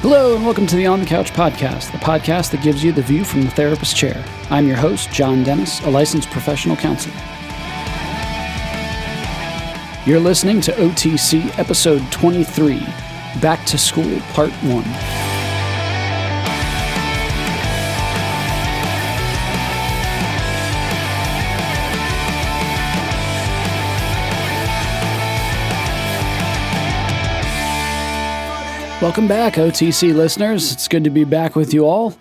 Hello and welcome to the On the Couch podcast, the podcast that gives you the view from the therapist chair. I'm your host, John Dennis, a licensed professional counselor. You're listening to OTC episode 23, Back to School Part 1. Welcome back, OTC listeners. It's good to be back with you all.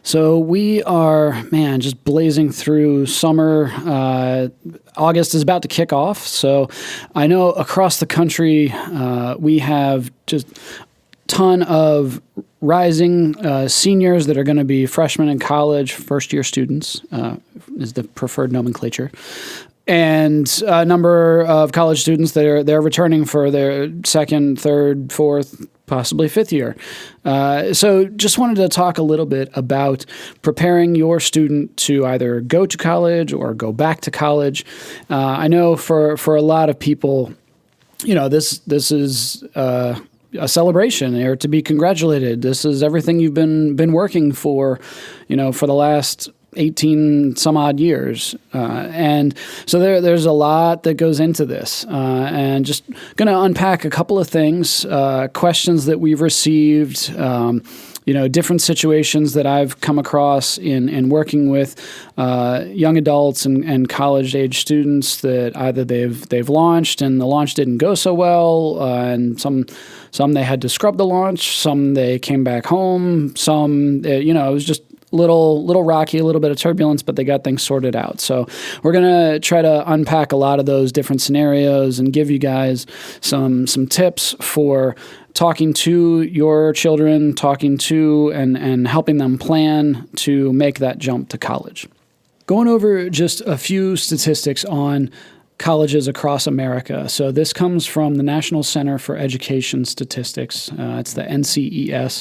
So we are, just blazing through summer. August is about to kick off. So I know across the country, we have just a ton of rising seniors that are going to be freshmen in college, first-year students is the preferred nomenclature. And a number of college students they're returning for their second, third, fourth, possibly fifth year. So just wanted to talk a little bit about preparing your student to either go to college or go back to college. I know for a lot of people, this is a celebration or to be congratulated. This is everything you've been working for, for the last 18 some odd years. And so there's a lot that goes into this. And just going to unpack a couple of things, questions that we've received, different situations that I've come across in working with young adults and college-age students that either they've launched and the launch didn't go so well, and some they had to scrub the launch, some they came back home, some, it was just little rocky, a little bit of turbulence, but they got things sorted out. So we're going to try to unpack a lot of those different scenarios and give you guys some tips for talking to your children, talking to and helping them plan to make that jump to college. Going over just a few statistics on colleges across America. So this comes from the National Center for Education Statistics. It's the nces.ed.gov.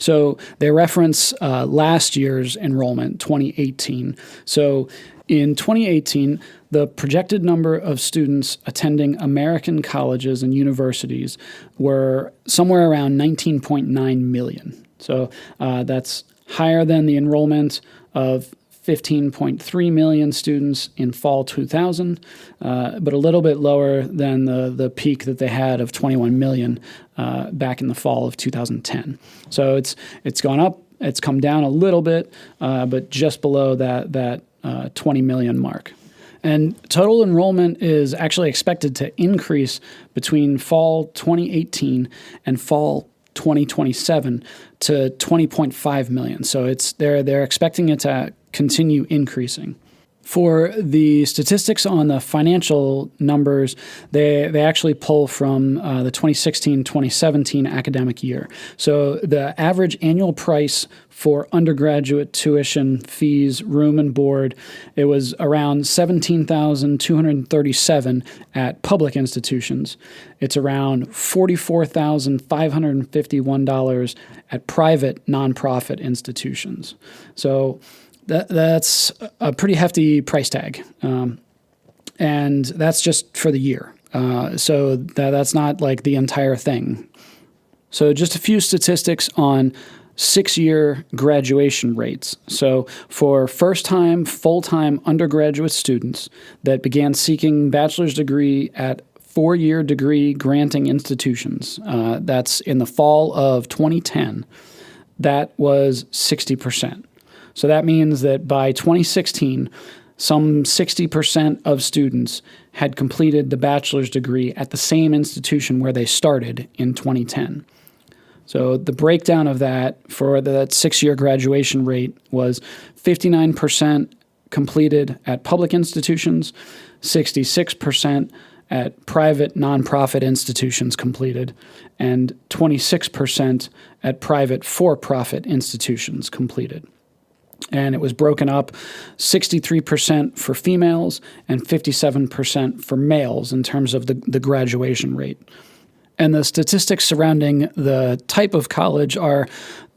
So they reference last year's enrollment, 2018. So in 2018, the projected number of students attending American colleges and universities were somewhere around 19.9 million. So that's higher than the enrollment of 15.3 million students in fall 2000, but a little bit lower than the peak that they had of 21 million back in the fall of 2010. So it's gone up, it's come down a little bit, but just below that 20 million mark. And total enrollment is actually expected to increase between fall 2018 and fall 2027 to 20.5 million. So they're expecting it to continue increasing. For the statistics on the financial numbers, they actually pull from the 2016-2017 academic year. So the average annual price for undergraduate tuition, fees, room and board, it was around $17,237 at public institutions. It's around $44,551 at private nonprofit institutions. So that's a pretty hefty price tag, and that's just for the year. So that's not like the entire thing. So just a few statistics on 6-year graduation rates. So for first-time, full-time undergraduate students that began seeking bachelor's degree at 4-year degree granting institutions, that's in the fall of 2010, that was 60%. So that means that by 2016, some 60% of students had completed the bachelor's degree at the same institution where they started in 2010. So the breakdown of that for that 6-year graduation rate was 59% completed at public institutions, 66% at private nonprofit institutions completed, and 26% at private for-profit institutions completed. And it was broken up 63% for females and 57% for males in terms of the graduation rate. And the statistics surrounding the type of college are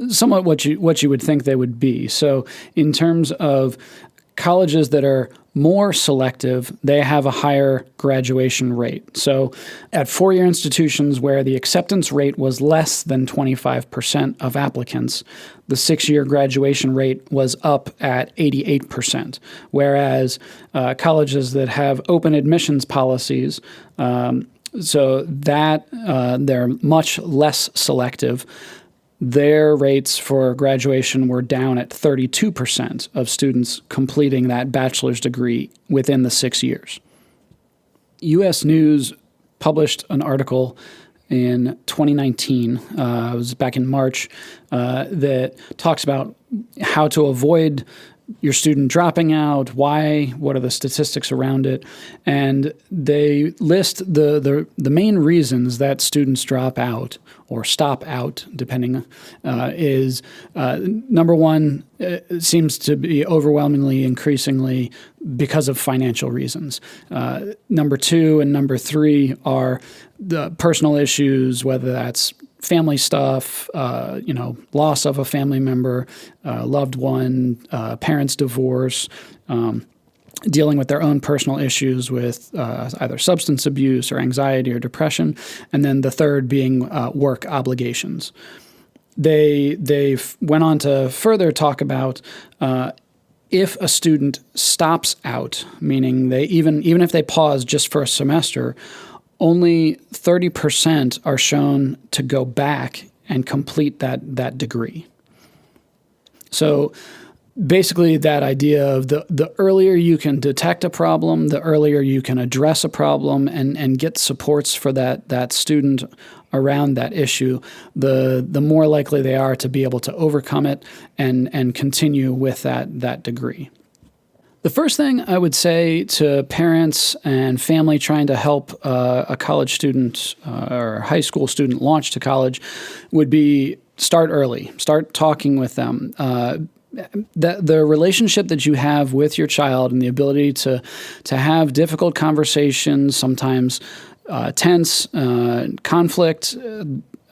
somewhat what you would think they would be. So in terms of colleges that are more selective, they have a higher graduation rate. So at four-year institutions where the acceptance rate was less than 25% of applicants, the six-year graduation rate was up at 88%, whereas colleges that have open admissions policies, so that they're much less selective, their rates for graduation were down at 32% of students completing that bachelor's degree within the 6 years. U.S. News published an article in 2019, it was back in March, that talks about how to avoid your student dropping out, why, what are the statistics around it, and they list the main reasons that students drop out or stop out, depending, is number one, it seems to be overwhelmingly, increasingly because of financial reasons. Number two and number three are the personal issues, whether that's family stuff, loss of a family member, loved one, parents' divorce, dealing with their own personal issues with either substance abuse or anxiety or depression, and then the third being work obligations. They went on to further talk about if a student stops out, meaning they even if they pause just for a semester, only 30% are shown to go back and complete that degree. So basically that idea of the earlier you can detect a problem, the earlier you can address a problem and get supports for that student around that issue, the more likely they are to be able to overcome it and continue with that degree. The first thing I would say to parents and family trying to help a college student or high school student launch to college would be start early. Start talking with them. The relationship that you have with your child and the ability to have difficult conversations, sometimes tense, conflict,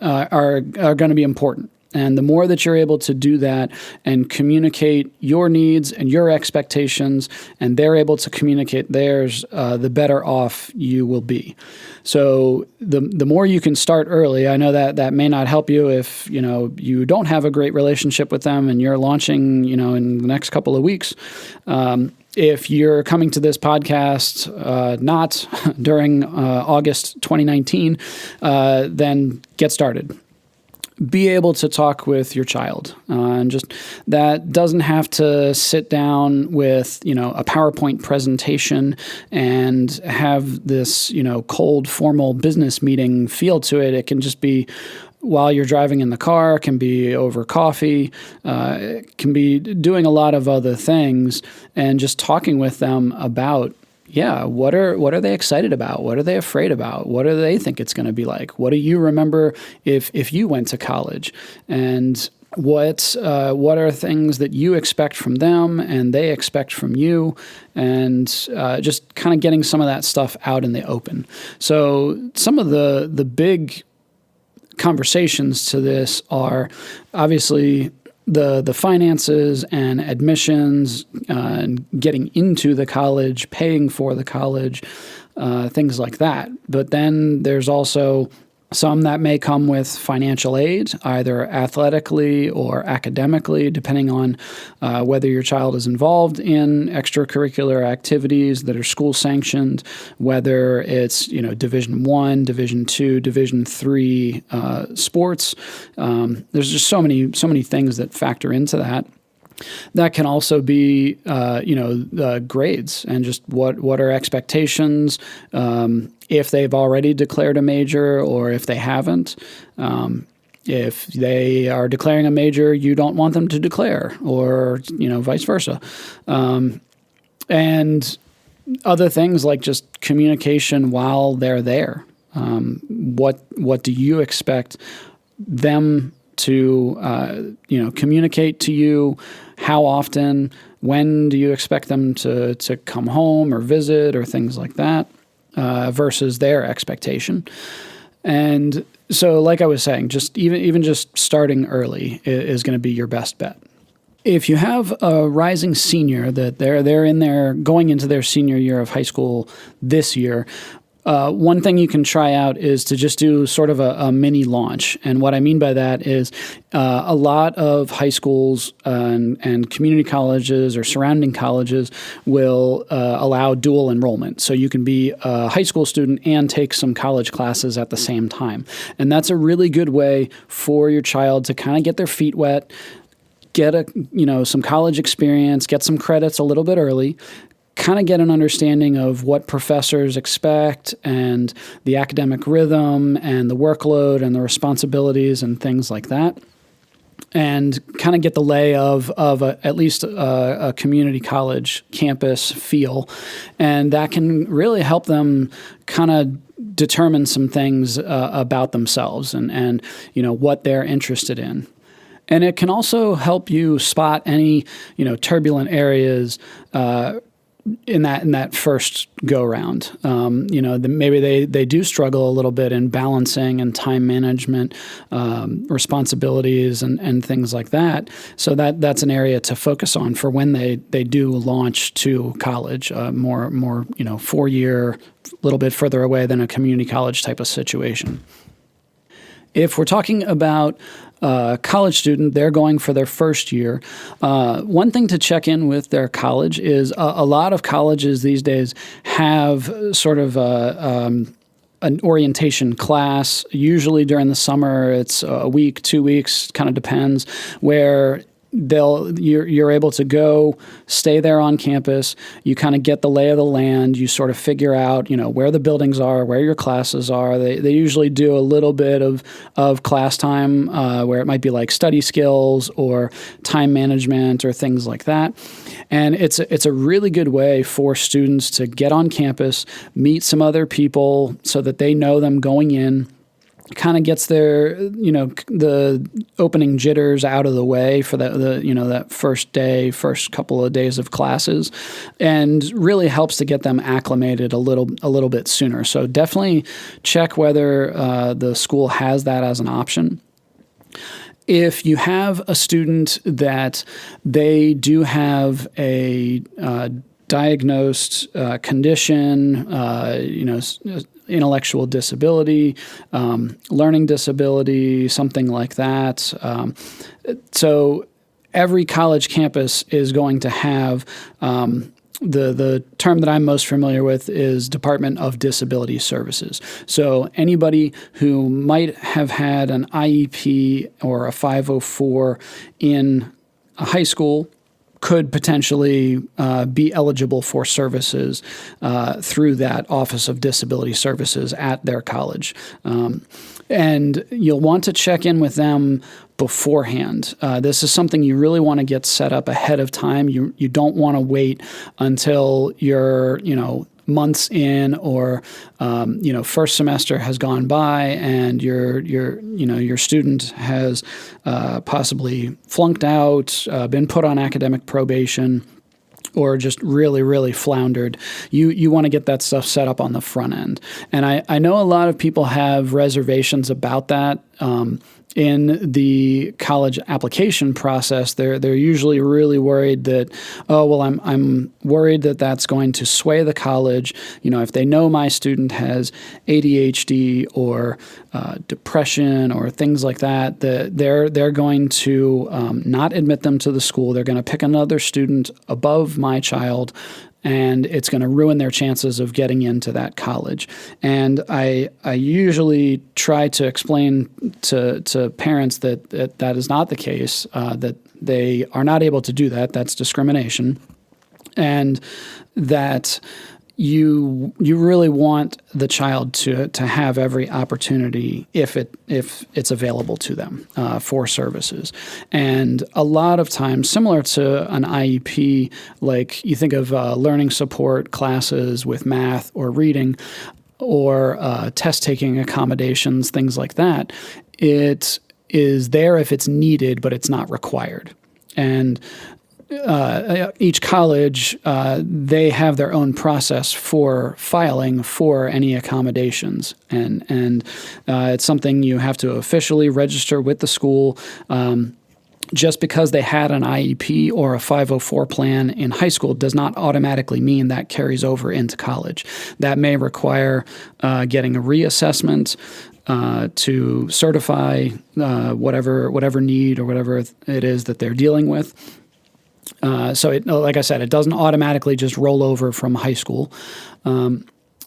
are going to be important. And the more that you're able to do that and communicate your needs and your expectations, and they're able to communicate theirs, the better off you will be. So the more you can start early, I know that may not help you if you don't have a great relationship with them and you're launching in the next couple of weeks. If you're coming to this podcast not during August 2019, then get started. Be able to talk with your child. And just that doesn't have to sit down with, a PowerPoint presentation and have this, cold, formal business meeting feel to it. It can just be while you're driving in the car, it can be over coffee, it can be doing a lot of other things and just talking with them about what are they excited about? What are they afraid about? What do they think it's going to be like? What do you remember if you went to college? And what are things that you expect from them and they expect from you? And just kind of getting some of that stuff out in the open. So some of the big conversations to this are obviously the finances and admissions, getting into the college, paying for the college, things like that. But then there's also some that may come with financial aid, either athletically or academically, depending on whether your child is involved in extracurricular activities that are school sanctioned, whether it's Division I, Division II, Division III sports. There's just so many things that factor into that. That can also be, grades and just what are expectations, if they've already declared a major or if they haven't. If they are declaring a major, you don't want them to declare, or vice versa. And other things like just communication while they're there. What do you expect them to communicate to you? How often? When do you expect them to come home or visit or things like that, versus their expectation? And so, like I was saying, just even just starting early is going to be your best bet. If you have a rising senior that they're in there going into their senior year of high school this year, one thing you can try out is to just do sort of a mini launch. And what I mean by that is a lot of high schools and community colleges or surrounding colleges will allow dual enrollment. So you can be a high school student and take some college classes at the same time. And that's a really good way for your child to kind of get their feet wet, get some college experience, get some credits a little bit early, kind of get an understanding of what professors expect and the academic rhythm and the workload and the responsibilities and things like that, and kind of get the lay of at least a community college campus feel. And that can really help them kind of determine some things about themselves and what they're interested in. And it can also help you spot any turbulent areas in that first go round. Maybe they do struggle a little bit in balancing and time management, responsibilities and things like that. So that's an area to focus on for when they do launch to college, more 4-year, a little bit further away than a community college type of situation. If we're talking about college student, they're going for their first year. One thing to check in with their college is a lot of colleges these days have sort of an orientation class. Usually during the summer, it's a week, 2 weeks, kind of depends, where you're able to go stay there on campus. You kind of get the lay of the land. You sort of figure out, where the buildings are, where your classes are. They usually do a little bit of class time where it might be like study skills or time management or things like that. And it's a really good way for students to get on campus, meet some other people so that they know them going in. Kind of gets their, the opening jitters out of the way for that first couple of days of classes, and really helps to get them acclimated a little bit sooner. So definitely check whether the school has that as an option. If you have a student that they do have a diagnosed condition, intellectual disability, learning disability, something like that. So every college campus is going to have the term that I'm most familiar with is Department of Disability Services. So anybody who might have had an IEP or a 504 in a high school could potentially be eligible for services through that Office of Disability Services at their college. And you'll want to check in with them beforehand. This is something you really want to get set up ahead of time. You don't want to wait until you're, months in or first semester has gone by and your student has possibly flunked out, been put on academic probation, or just really, really floundered. You want to get that stuff set up on the front end. And I know a lot of people have reservations about that. In the college application process, they're usually really worried that, I'm worried that that's going to sway the college. If they know my student has ADHD or depression or things like that, they're going to not admit them to the school. They're going to pick another student above my child, and it's going to ruin their chances of getting into that college. And I usually try to explain to parents that is not the case, that they are not able to do that. That's discrimination. And that you really want the child to have every opportunity if it's available to them for services. And a lot of times, similar to an IEP, like you think of learning support classes with math or reading, or test-taking accommodations, things like that, it is there if it's needed, but it's not required. And each college, they have their own process for filing for any accommodations. And it's something you have to officially register with the school. just because they had an IEP or a 504 plan in high school does not automatically mean that carries over into college. That may require getting a reassessment to certify whatever need or whatever it is that they're dealing with. Like I said, it doesn't automatically just roll over from high school.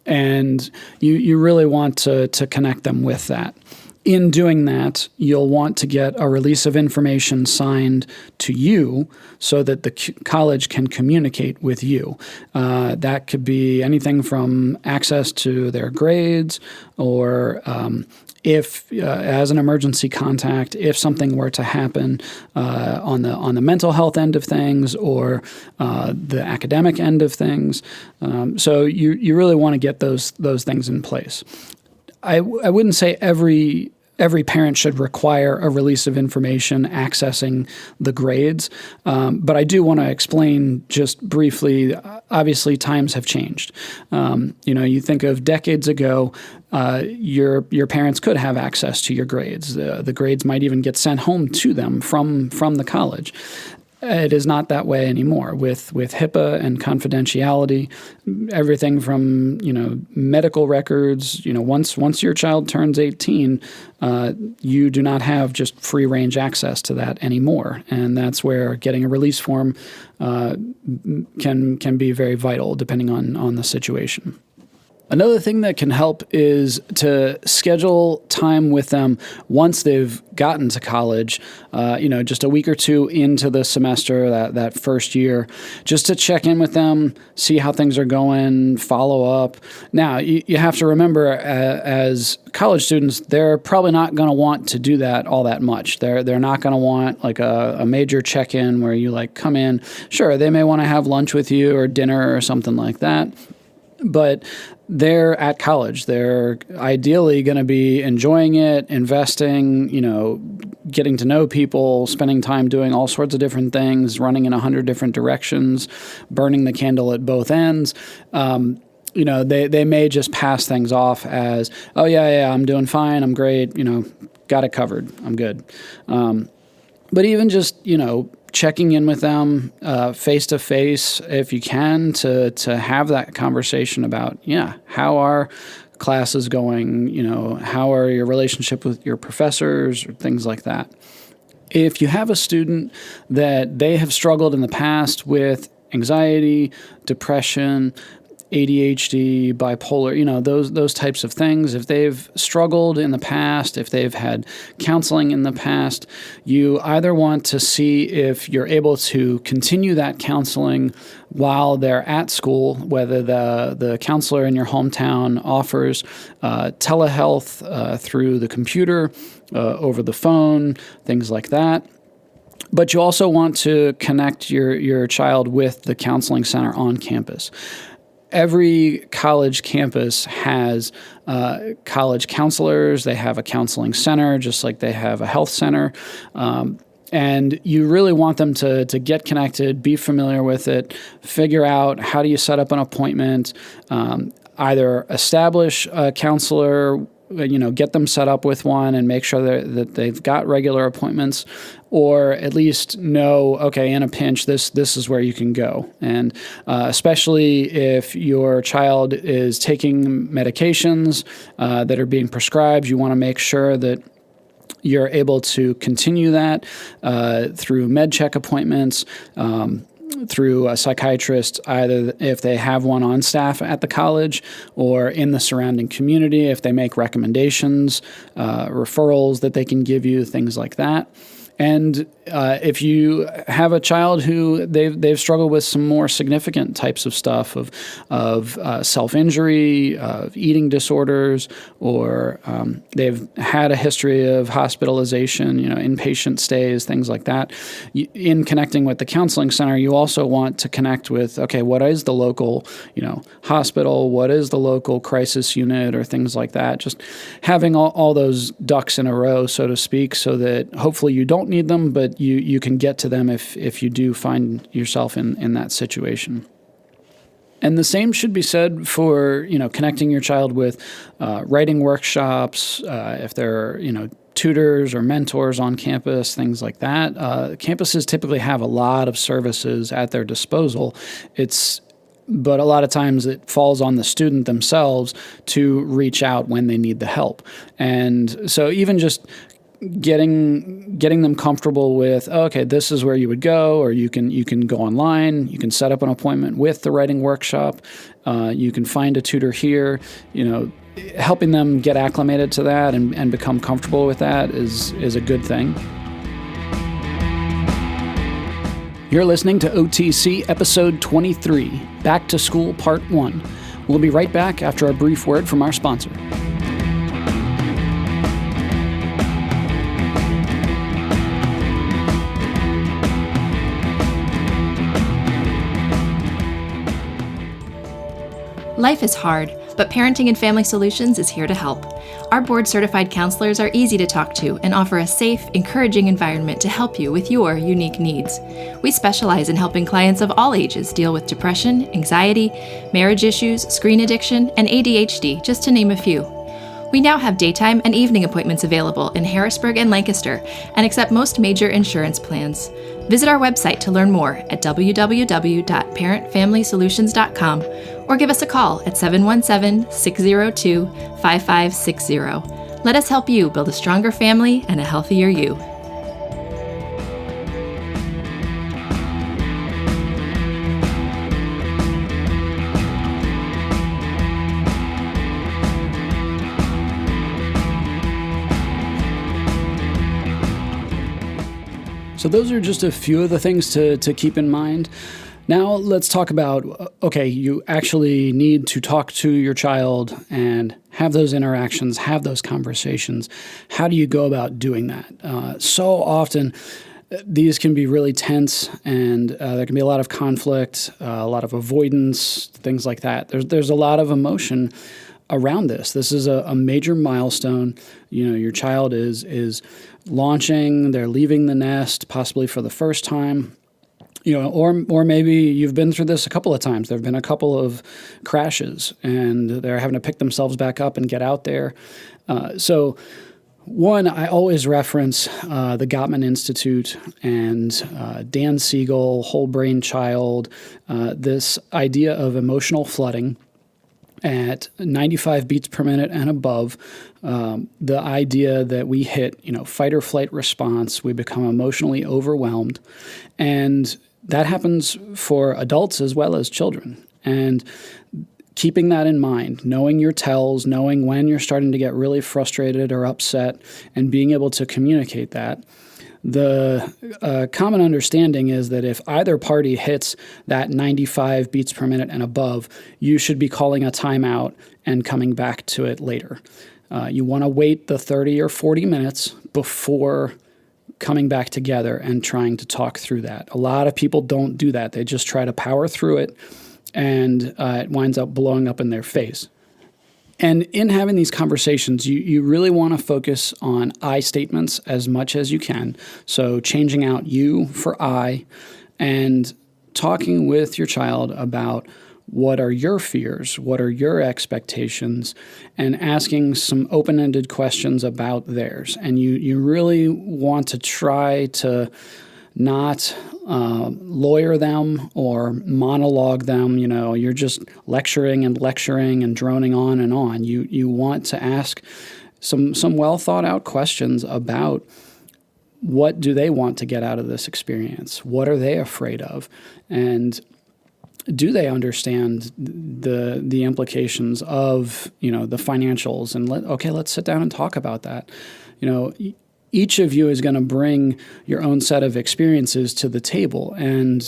And you really want to connect them with that. In doing that, you'll want to get a release of information signed to you so that the college can communicate with you. That could be anything from access to their grades or if as an emergency contact, if something were to happen on the mental health end of things or the academic end of things. So you really want to get those things in place. I wouldn't say every parent should require a release of information accessing the grades, but I do want to explain just briefly. Obviously, times have changed. You think of decades ago, your parents could have access to your grades. The grades might even get sent home to them from the college. It is not that way anymore with HIPAA and confidentiality. Everything from medical records. Once your child turns 18, you do not have just free range access to that anymore, and that's where getting a release form can be very vital depending on the situation. Another thing that can help is to schedule time with them once they've gotten to college, just a week or two into the semester, that first year, just to check in with them, see how things are going, follow up. Now, you have to remember, as college students, they're probably not going to want to do that all that much. They're not going to want like a major check-in where you come in. Sure, they may want to have lunch with you or dinner or something like that. But they're at college. They're ideally going to be enjoying it, investing, getting to know people, spending time doing all sorts of different things, running in 100 different directions, burning the candle at both ends. They may just pass things off as, oh, yeah, I'm doing fine. I'm great. Got it covered. I'm good. But even just, checking in with them face to face, if you can, to have that conversation about, how are classes going? How are your relationship with your professors or things like that? If you have a student that they have struggled in the past with anxiety, depression, ADHD, bipolar, those types of things. If they've struggled in the past, if they've had counseling in the past, you either want to see if you're able to continue that counseling while they're at school, whether the counselor in your hometown offers telehealth through the computer, over the phone, things like that. But you also want to connect your child with the counseling center on campus. Every college campus has college counselors. They have a counseling center, just like they have a health center. And you really want them to get connected, be familiar with it, figure out how do you set up an appointment, either establish a counselor, get them set up with one and make sure that they've got regular appointments, or at least know, okay, in a pinch, this is where you can go. And especially if your child is taking medications that are being prescribed, you want to make sure that you're able to continue that through med check appointments, through a psychiatrist, either if they have one on staff at the college or in the surrounding community, if they make recommendations, referrals that they can give you, things like that. And if you have a child who they've struggled with some more significant types of stuff of self-injury, of eating disorders, or they've had a history of hospitalization, inpatient stays, things like that. In connecting with the counseling center, you also want to connect with, okay, what is the local, hospital? What is the local crisis unit, or things like that? Just having all those ducks in a row, so to speak, so that hopefully you don't need them, but you can get to them if you do find yourself in that situation. And the same should be said for, connecting your child with writing workshops, if they're, tutors or mentors on campus, things like that. Campuses typically have a lot of services at their disposal. But a lot of times it falls on the student themselves to reach out when they need the help. And so even just getting them comfortable with, okay, this is where you would go, or you can go online, you can set up an appointment with the writing workshop, you can find a tutor here, helping them get acclimated to that and become comfortable with that is a good thing. You're listening to OTC Episode 23, Back to School Part 1. We'll be right back after a brief word from our sponsor. Life is hard, but Parenting and Family Solutions is here to help. Our board-certified counselors are easy to talk to and offer a safe, encouraging environment to help you with your unique needs. We specialize in helping clients of all ages deal with depression, anxiety, marriage issues, screen addiction, and ADHD, just to name a few. We now have daytime and evening appointments available in Harrisburg and Lancaster and accept most major insurance plans. Visit our website to learn more at www.parentfamilysolutions.com or give us a call at 717-602-5560. Let us help you build a stronger family and a healthier you. So those are just a few of the things to keep in mind. Now let's talk about, okay, you actually need to talk to your child and have those interactions, have those conversations. How do you go about doing that? So often these can be really tense, and there can be a lot of conflict, a lot of avoidance, things like that. There's a lot of emotion around this. This is a major milestone. Your child is launching, they're leaving the nest, possibly for the first time. Or maybe you've been through this a couple of times. There have been a couple of crashes, and they're having to pick themselves back up and get out there. So one, I always reference the Gottman Institute and Dan Siegel, Whole Brain Child, this idea of emotional flooding at 95 beats per minute and above. The idea that we hit, fight or flight response, we become emotionally overwhelmed, and that happens for adults as well as children. And keeping that in mind, knowing your tells, knowing when you're starting to get really frustrated or upset, and being able to communicate that. The common understanding is that if either party hits that 95 beats per minute and above, you should be calling a timeout and coming back to it later. You want to wait the 30 or 40 minutes before coming back together and trying to talk through that. A lot of people don't do that. They just try to power through it, and it winds up blowing up in their face. And in having these conversations, you really want to focus on I statements as much as you can. So changing out you for I, and talking with your child about what are your fears, what are your expectations, and asking some open-ended questions about theirs. And you really want to try to not lawyer them or monologue them. You're just lecturing and droning on and on. You want to ask some well thought out questions about what do they want to get out of this experience? What are they afraid of? And do they understand the implications of, the financials? And let's sit down and talk about that. Each of you is going to bring your own set of experiences to the table. And,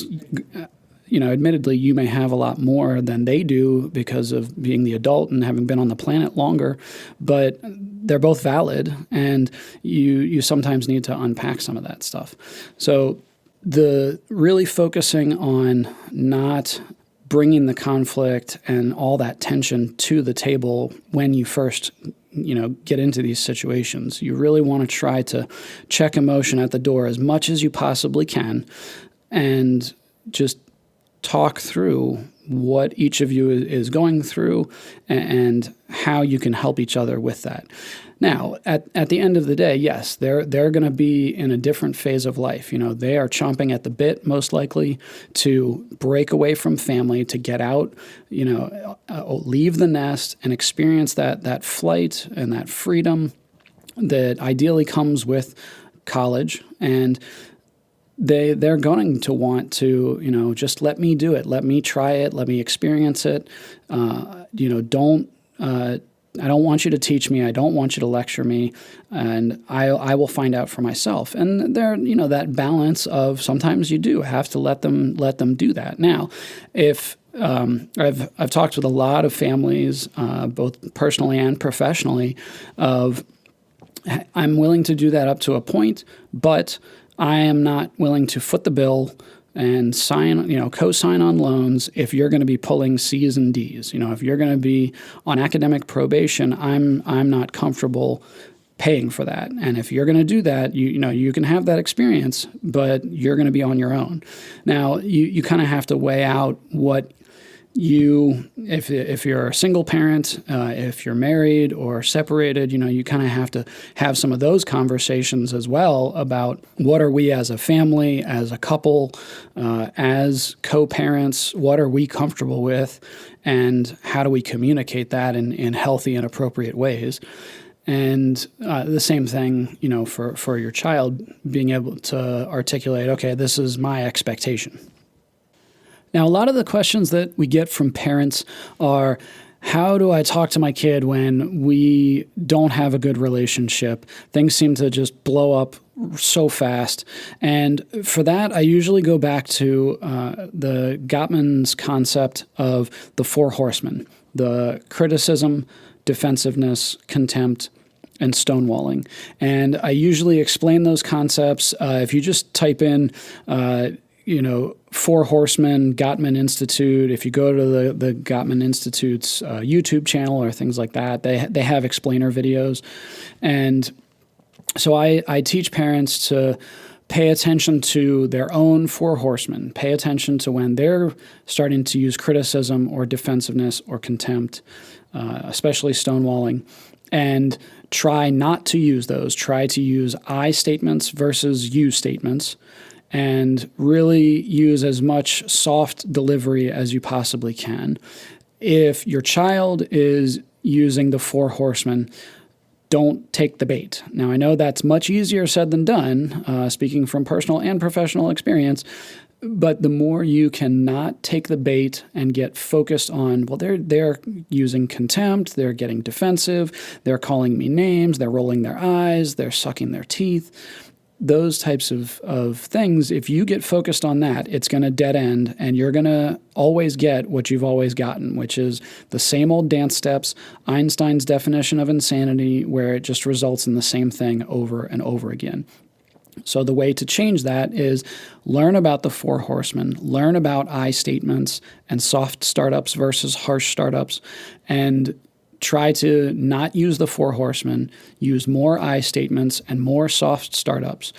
admittedly, you may have a lot more than they do because of being the adult and having been on the planet longer, but they're both valid, and you sometimes need to unpack some of that stuff. So the really focusing on not bringing the conflict and all that tension to the table when you first get into these situations. You really want to try to check emotion at the door as much as you possibly can, and just talk through what each of you is going through and how you can help each other with that. Now, at the end of the day, yes, they're going to be in a different phase of life. They are chomping at the bit, most likely, to break away from family, to get out, leave the nest and experience that flight and that freedom that ideally comes with college. And they're going to want to, just let me do it. Let me try it. Let me experience it. I don't want you to teach me. I don't want you to lecture me, and I will find out for myself. And there, that balance of sometimes you do have to let them do that. Now, if I've talked with a lot of families, both personally and professionally, of I'm willing to do that up to a point, but I am not willing to foot the bill and co-sign on loans if you're going to be pulling C's and D's. If you're going to be on academic probation, I'm not comfortable paying for that. And if you're going to do that, you can have that experience, but you're going to be on your own. Now, you kind of have to weigh out what if you're a single parent, if you're married or separated, you kind of have to have some of those conversations as well about what are we as a family, as a couple, as co-parents, what are we comfortable with, and how do we communicate that in healthy and appropriate ways. And the same thing, for your child, being able to articulate, okay, this is my expectation. Now, a lot of the questions that we get from parents are, how do I talk to my kid when we don't have a good relationship? Things seem to just blow up so fast. And for that, I usually go back to the Gottman's concept of the 4 horsemen: the criticism, defensiveness, contempt, and stonewalling. And I usually explain those concepts. If you just type in 4 Horsemen, Gottman Institute. If you go to the Gottman Institute's YouTube channel or things like that, they have explainer videos. And so I teach parents to pay attention to their own 4 horsemen, pay attention to when they're starting to use criticism or defensiveness or contempt, especially stonewalling, and try not to use those. Try to use I statements versus you statements, and really use as much soft delivery as you possibly can. If your child is using the 4 horsemen, don't take the bait. Now, I know that's much easier said than done, speaking from personal and professional experience, but the more you can not take the bait and get focused on, well, they're using contempt, they're getting defensive, they're calling me names, they're rolling their eyes, they're sucking their teeth, those types of things, if you get focused on that, it's going to dead end, and you're going to always get what you've always gotten, which is the same old dance steps, Einstein's definition of insanity, where it just results in the same thing over and over again. So the way to change that is learn about the 4 horsemen, learn about I statements and soft startups versus harsh startups, and try to not use the 4 horsemen, use more I statements and more soft startups.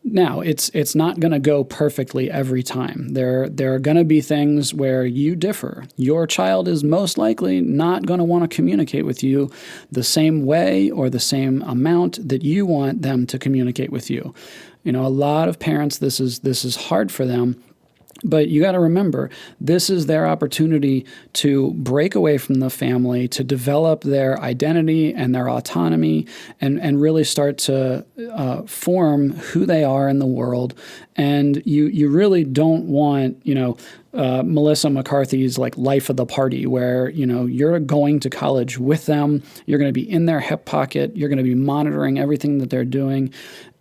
Now, it's not going to go perfectly every time. There are going to be things where you differ. Your child is most likely not going to want to communicate with you the same way or the same amount that you want them to communicate with you. A lot of parents, this is hard for them. But you got to remember, this is their opportunity to break away from the family, to develop their identity and their autonomy, and really start to form who they are in the world. And you really don't want, Melissa McCarthy's life of the party, where, you're going to college with them, you're going to be in their hip pocket, you're going to be monitoring everything that they're doing.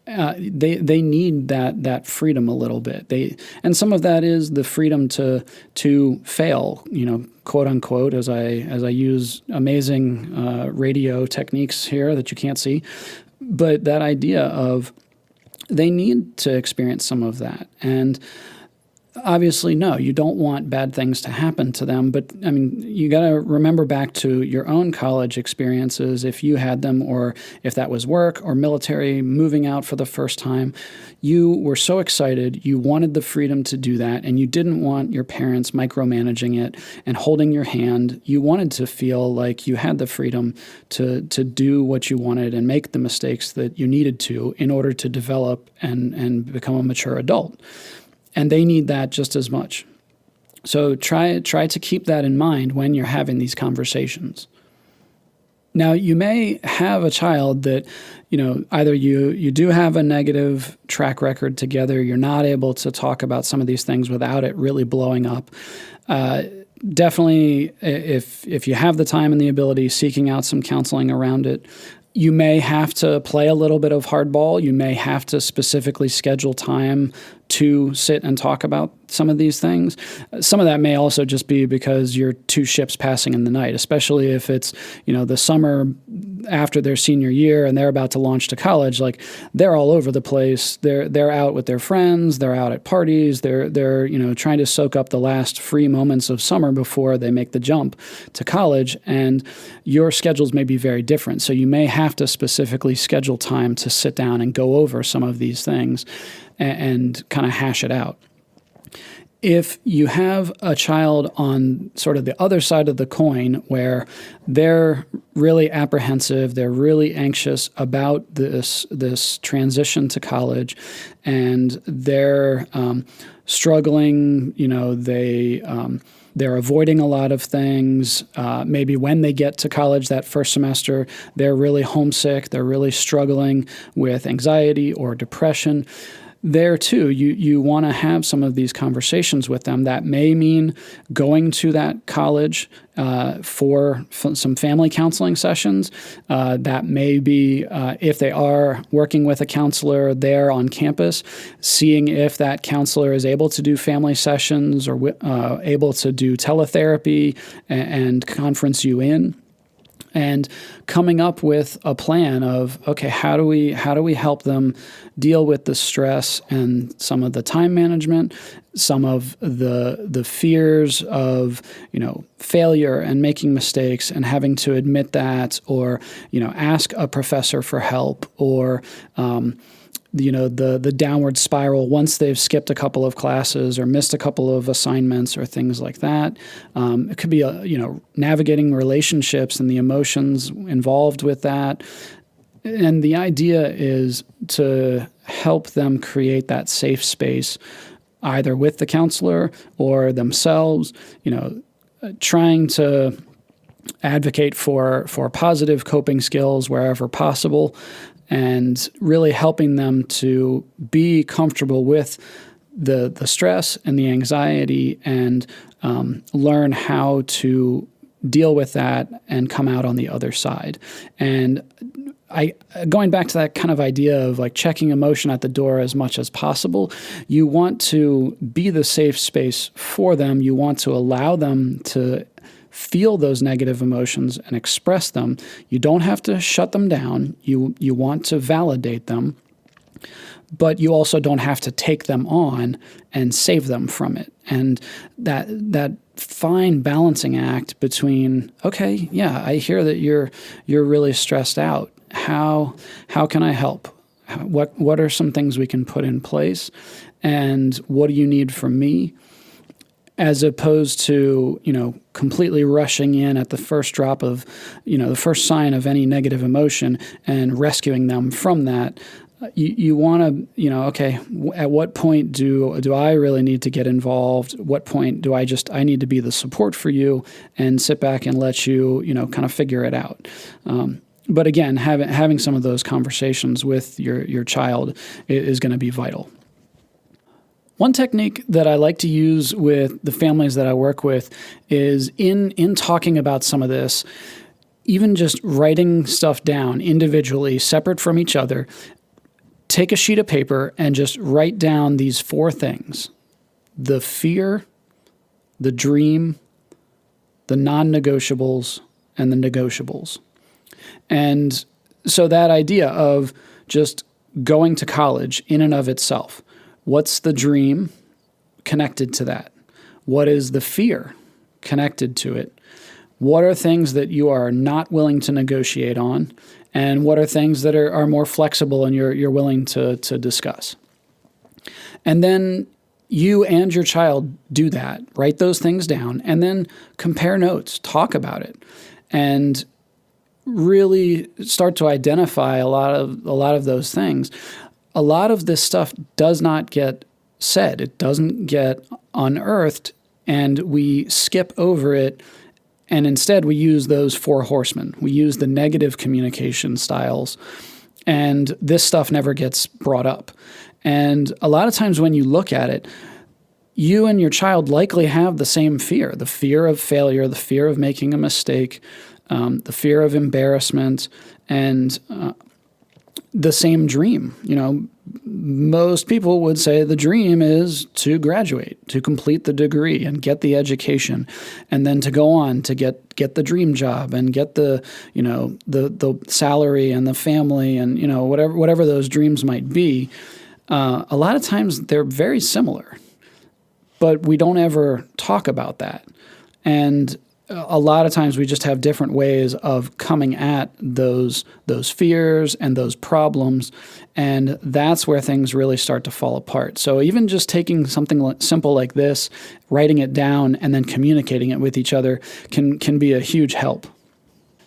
They need that freedom a little bit. And some of that is the freedom to fail, quote unquote, as I use amazing radio techniques here that you can't see. But that idea of they need to experience some of that. And obviously, no, you don't want bad things to happen to them. But I mean, you got to remember back to your own college experiences, if you had them, or if that was work or military, moving out for the first time. You were so excited. You wanted the freedom to do that, and you didn't want your parents micromanaging it and holding your hand. You wanted to feel like you had the freedom to do what you wanted and make the mistakes that you needed to in order to develop and become a mature adult. And they need that just as much. So try to keep that in mind when you're having these conversations. Now, you may have a child that, either you do have a negative track record together, you're not able to talk about some of these things without it really blowing up. Definitely, if you have the time and the ability, seeking out some counseling around it. You may have to play a little bit of hardball. You may have to specifically schedule time to sit and talk about some of these things. Some of that may also just be because you're two ships passing in the night, especially if it's, the summer after their senior year and they're about to launch to college. Like, they're all over the place. They're out with their friends. They're out at parties. They're trying to soak up the last free moments of summer before they make the jump to college. And your schedules may be very different. So you may have to specifically schedule time to sit down and go over some of these things and kind of hash it out. If you have a child on sort of the other side of the coin where they're really apprehensive, they're really anxious about this transition to college, and they're struggling, they're avoiding a lot of things. Maybe when they get to college that first semester, they're really homesick, they're really struggling with anxiety or depression. There, too, you want to have some of these conversations with them. That may mean going to that college for some family counseling sessions. That may be, if they are working with a counselor there on campus, seeing if that counselor is able to do family sessions or able to do teletherapy and conference you in. And coming up with a plan of, okay, how do we help them deal with the stress and some of the time management, some of the fears of failure and making mistakes and having to admit that, or ask a professor for help, or the downward spiral once they've skipped a couple of classes or missed a couple of assignments or things like that. It could be navigating relationships and the emotions involved with that. And the idea is to help them create that safe space, either with the counselor or themselves, trying to advocate for positive coping skills wherever possible, and really helping them to be comfortable with the stress and the anxiety, and learn how to deal with that and come out on the other side. And going back to that kind of idea of like checking emotion at the door as much as possible, you want to be the safe space for them. You want to allow them to feel those negative emotions and express them. You don't have to shut them down. You want to validate them, but you also don't have to take them on and save them from it. And that fine balancing act between, okay, yeah, I hear that you're really stressed out. How can I help? What are some things we can put in place? And what do you need from me? As opposed to, completely rushing in at the first drop of, the first sign of any negative emotion and rescuing them from that. You want to, okay, at what point do I really need to get involved? What point do I need to be the support for you and sit back and let you, kind of figure it out? But again, having some of those conversations with your child is going to be vital. One technique that I like to use with the families that I work with is in talking about some of this, even just writing stuff down individually, separate from each other. Take a sheet of paper and just write down these 4 things: the fear, the dream, the non-negotiables, and the negotiables. And so that idea of just going to college in and of itself. What's the dream? connected to that? What is the fear connected to it? What are things that you are not willing to negotiate on? And what are things that are more flexible and you're willing to discuss? And then you and your child do that, write those things down, and then compare notes, talk about it, and really start to identify a lot of those things. A lot of this stuff does not get said. It doesn't get unearthed, and we skip over it. And instead, we use those 4 horsemen. We use the negative communication styles, and this stuff never gets brought up. And a lot of times when you look at it, you and your child likely have the same fear, the fear of failure, the fear of making a mistake, the fear of embarrassment, and the same dream. Most people would say the dream is to graduate, to complete the degree and get the education, and then to go on to get the dream job and get the salary and the family and whatever those dreams might be. A lot of times they're very similar, but we don't ever talk about that. And a lot of times we just have different ways of coming at those fears and those problems, and that's where things really start to fall apart. So even just taking something simple like this, writing it down, and then communicating it with each other can be a huge help.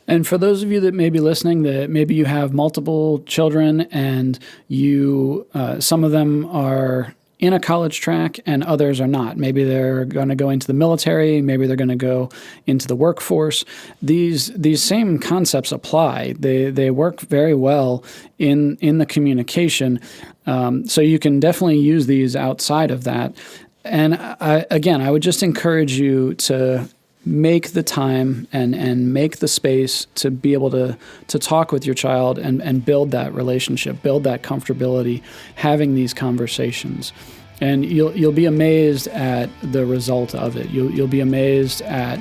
And for those of you that may be listening, that maybe you have multiple children and you some of them are in a college track and others are not. Maybe they're going to go into the military. Maybe they're going to go into the workforce. These same concepts apply. They work very well in the communication. So you can definitely use these outside of that. And I would just encourage you to make the time and make the space to be able to talk with your child and build that relationship, build that comfortability, having these conversations. And you'll be amazed at the result of it. You'll be amazed at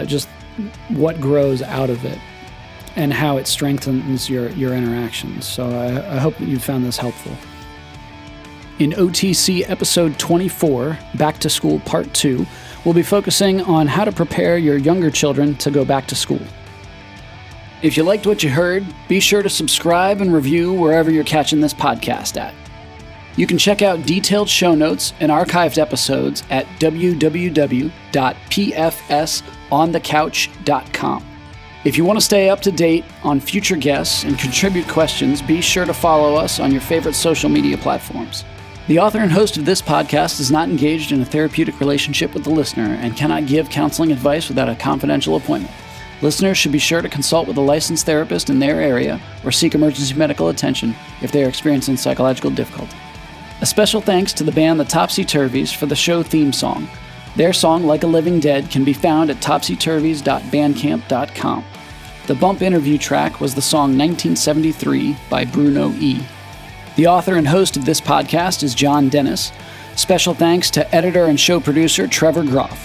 just what grows out of it and how it strengthens your interactions. So I hope that you found this helpful. In OTC episode 24, Back to School Part 2, we'll be focusing on how to prepare your younger children to go back to school. If you liked what you heard, be sure to subscribe and review wherever you're catching this podcast at. You can check out detailed show notes and archived episodes at www.pfsonthecouch.com. If you want to stay up to date on future guests and contribute questions, be sure to follow us on your favorite social media platforms. The author and host of this podcast is not engaged in a therapeutic relationship with the listener and cannot give counseling advice without a confidential appointment. Listeners should be sure to consult with a licensed therapist in their area or seek emergency medical attention if they are experiencing psychological difficulty. A special thanks to the band The Topsy-Turvies for the show theme song. Their song, Like a Living Dead, can be found at topsyturvies.bandcamp.com. The bump interview track was the song 1973 by Bruno E. The author and host of this podcast is John Dennis. Special thanks to editor and show producer Trevor Groff.